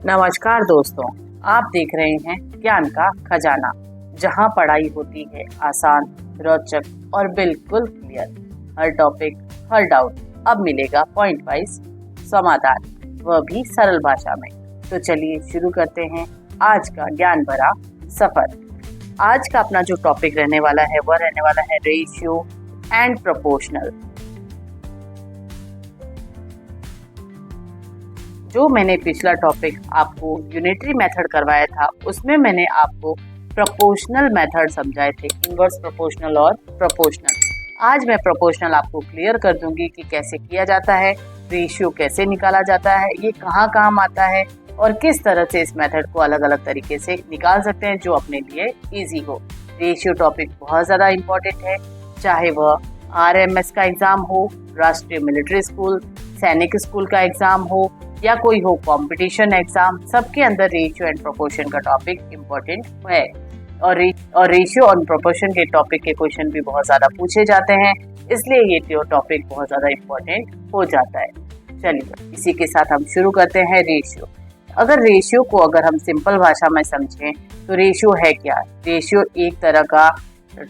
नमस्कार दोस्तों, आप देख रहे हैं ज्ञान का खजाना, जहां पढ़ाई होती है आसान, रोचक और बिल्कुल क्लियर। हर टॉपिक, हर डाउट अब मिलेगा पॉइंट वाइज समाधान, वह भी सरल भाषा में। तो चलिए शुरू करते हैं आज का ज्ञान भरा सफर। आज का अपना जो टॉपिक रहने वाला है वह रहने वाला है रेशियो एंड प्रोपोर्शनल। जो मैंने पिछला टॉपिक आपको यूनिटरी मेथड करवाया था उसमें मैंने आपको प्रोपोर्शनल मेथड समझाए थे, इनवर्स प्रोपोर्शनल और प्रोपोर्शनल। आज मैं प्रोपोर्शनल आपको क्लियर कर दूंगी कि कैसे किया जाता है, रेशियो कैसे निकाला जाता है, ये कहाँ काम आता है और किस तरह से इस मेथड को अलग अलग तरीके से निकाल सकते हैं जो अपने लिए इजी हो। रेशियो टॉपिक बहुत ज़्यादा इम्पोर्टेंट है, चाहे वह RMS का एग्ज़ाम हो, राष्ट्रीय मिलिट्री स्कूल, सैनिक स्कूल का एग्ज़ाम हो या कोई हो कंपटीशन एग्जाम, सबके अंदर रेशियो एंड प्रोपोर्शन का टॉपिक इम्पोर्टेंट है। और रेशियो और प्रोपोर्शन के टॉपिक के क्वेश्चन भी बहुत ज़्यादा पूछे जाते हैं, इसलिए ये टॉपिक बहुत ज़्यादा इम्पोर्टेंट हो जाता है। चलिए इसी के साथ हम शुरू करते हैं रेशियो। अगर रेशियो को अगर हम सिंपल भाषा में समझें तो रेशियो है क्या? रेशियो एक तरह का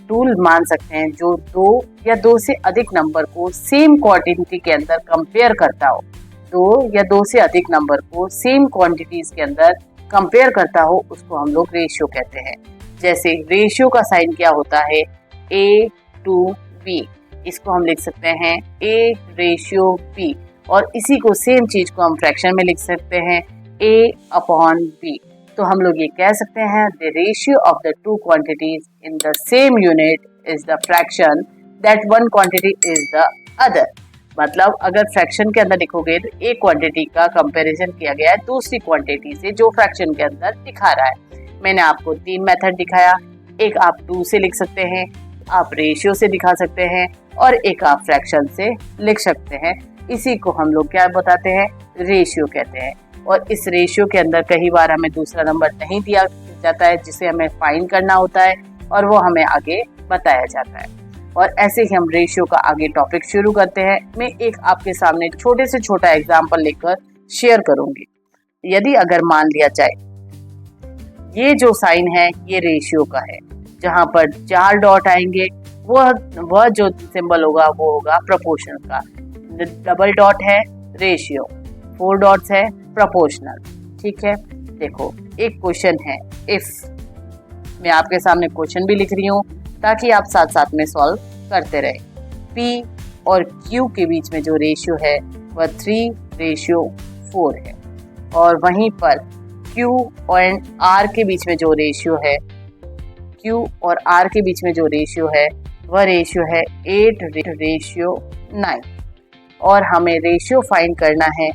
टूल मान सकते हैं जो दो या दो से अधिक नंबर को सेम क्वांटिटी के अंदर कंपेयर करता हो। दो या दो से अधिक नंबर को सेम क्वांटिटीज के अंदर कंपेयर करता हो, उसको हम लोग रेशियो कहते हैं। जैसे रेशियो का साइन क्या होता है? A/B। इसको हम लिख सकते हैं A/B और इसी को सेम चीज को हम फ्रैक्शन में लिख सकते हैं A/B। तो हम लोग ये कह सकते हैं the ratio of the two quantities in the same unit is the fraction that one quantity is the other. मतलब अगर फ्रैक्शन के अंदर लिखोगे तो एक क्वांटिटी का कंपैरिजन किया गया है दूसरी क्वांटिटी से जो फ्रैक्शन के अंदर दिखा रहा है। मैंने आपको 3 मेथड दिखाया, एक आप 2 से लिख सकते हैं, आप रेशियो से दिखा सकते हैं और एक आप फ्रैक्शन से लिख सकते हैं। इसी को हम लोग क्या बताते हैं? रेशियो कहते हैं। और इस रेशियो के अंदर कई बार हमें दूसरा नंबर नहीं दिया जाता है जिसे हमें फाइंड करना होता है और वो हमें आगे बताया जाता है। और ऐसे ही हम रेशियो का आगे टॉपिक शुरू करते हैं। मैं एक आपके सामने छोटे से छोटा एग्जांपल लेकर शेयर करूंगी। यदि अगर मान लिया जाए ये जो साइन है ये रेशियो का है, जहां पर 4 डॉट आएंगे वह जो सिंबल होगा वो होगा प्रोपोर्शनल का। डबल डॉट है रेशियो, 4 डॉट्स है प्रोपोर्शनल। ठीक है, देखो एक क्वेश्चन है इफ। मैं आपके सामने क्वेश्चन भी लिख रही हूँ ताकि आप साथ साथ में सॉल्व करते रहे। P और Q के बीच में जो रेशियो है वह 3/4 है और वहीं पर Q और R के बीच में जो रेशियो है, Q और R के बीच में जो रेशियो है वह रेशियो है 8/9 और हमें रेशियो फाइंड करना है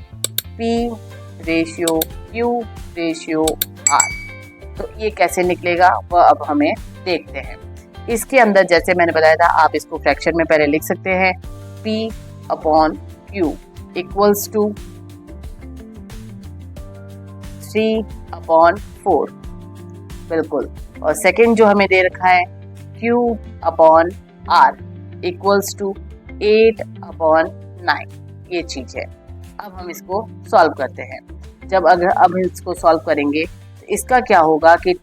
P/Q/R। तो ये कैसे निकलेगा वह अब हमें देखते हैं। इसके अंदर जैसे मैंने बताया था आप इसको फ्रैक्शन में पहले लिख सकते हैं P/Q इक्वल्स टू 3/4 बिल्कुल। और सेकंड जो हमें दे रखा है Q/R इक्वल्स टू 8/9, ये चीज है। अब हम इसको सॉल्व करते हैं। अब इसको सॉल्व करेंगे तो इसका क्या होगा कि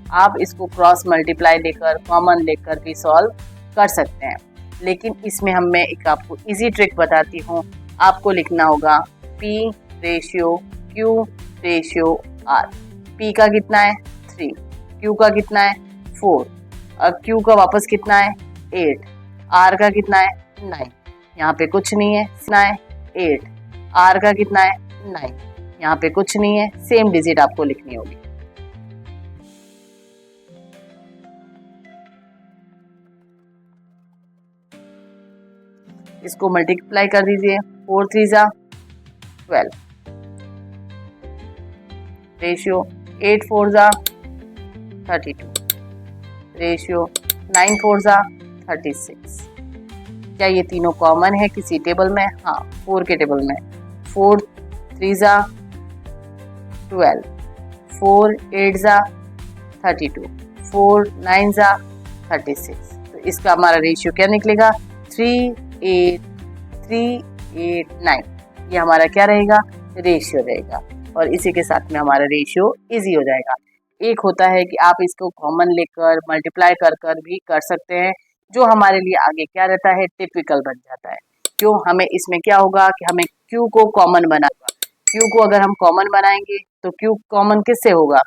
आप इसको क्रॉस मल्टीप्लाई लेकर कॉमन लेकर भी सॉल्व कर सकते हैं, लेकिन इसमें मैं एक आपको इजी ट्रिक बताती हूँ। आपको लिखना होगा P/Q/R। P का कितना है 3, Q का कितना है 4 और Q का वापस कितना है 8, R का कितना है 9, यहाँ पे कुछ नहीं है, कितना है 8, R का कितना है 9, यहाँ पे कुछ नहीं है, सेम डिजिट आपको लिखनी होगी। इसको मल्टीप्लाई कर दीजिए, 4 3 जा 12, रेशियो 8 4 जा 32, रेशियो 9 4 जा 36। क्या ये तीनों कॉमन है किसी टेबल में? हाँ, 4 के टेबल में। 4 3 जा 12, 4 8 जा 32, 4 9 जा 36। तो इसका हमारा रेशियो क्या निकलेगा? 3 8 9। ये हमारा क्या रहेगा? रेशियो रहेगा। और इसी के साथ में हमारा रेशियो इजी हो जाएगा। एक होता है कि आप इसको कॉमन लेकर मल्टीप्लाई कर कर भी कर सकते हैं, जो हमारे लिए आगे क्या रहता है, टिपिकल बन जाता है। क्यों, हमें इसमें क्या होगा कि हमें क्यू को कॉमन बनाना। क्यू को अगर हम कॉमन बनाएंगे तो क्यू कॉमन किससे होगा,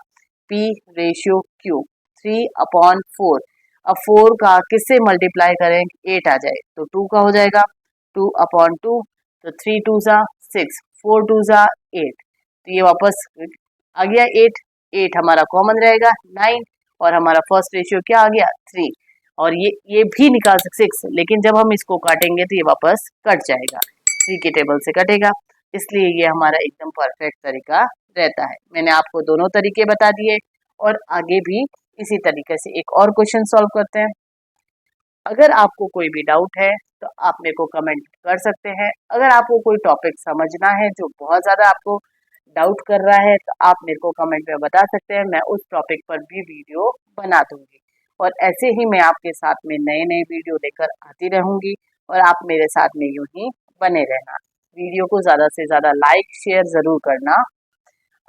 P रेशियो Q 3/4। अब 4 का किससे मल्टीप्लाई करें, 8 आ जाए तो 2 का हो जाएगा 2/2, तो 3 2 जा 6, 4 2 जा 8, तो ये वापस आ गया 8। 8 हमारा कॉमन रहेगा 9, और हमारा फर्स्ट रेशियो क्या आ गया 3, और ये भी निकाल सकते 6, लेकिन जब हम इसको काटेंगे तो ये वापस कट जाएगा, 3 के टेबल से कटेगा, इसलिए ये हमारा एकदम परफेक्ट तरीका रहता है। मैंने आपको दोनों तरीके बता दिए और आगे भी इसी तरीके से एक और क्वेश्चन सॉल्व करते हैं। अगर आपको कोई भी डाउट है तो आप मेरे को कमेंट कर सकते हैं। अगर आपको कोई टॉपिक समझना है जो बहुत ज़्यादा आपको डाउट कर रहा है तो आप मेरे को कमेंट में बता सकते हैं, मैं उस टॉपिक पर भी वीडियो बना दूंगी। और ऐसे ही मैं आपके साथ में नए नए वीडियो लेकर आती रहूंगी और आप मेरे साथ में यूं ही बने रहना। वीडियो को ज़्यादा से ज़्यादा लाइक शेयर ज़रूर करना।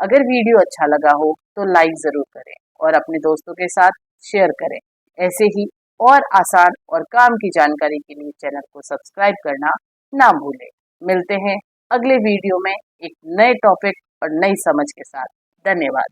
अगर वीडियो अच्छा लगा हो तो लाइक ज़रूर करें और अपने दोस्तों के साथ शेयर करें। ऐसे ही और आसान और काम की जानकारी के लिए चैनल को सब्सक्राइब करना ना भूलें। मिलते हैं अगले वीडियो में एक नए टॉपिक और नई समझ के साथ। धन्यवाद।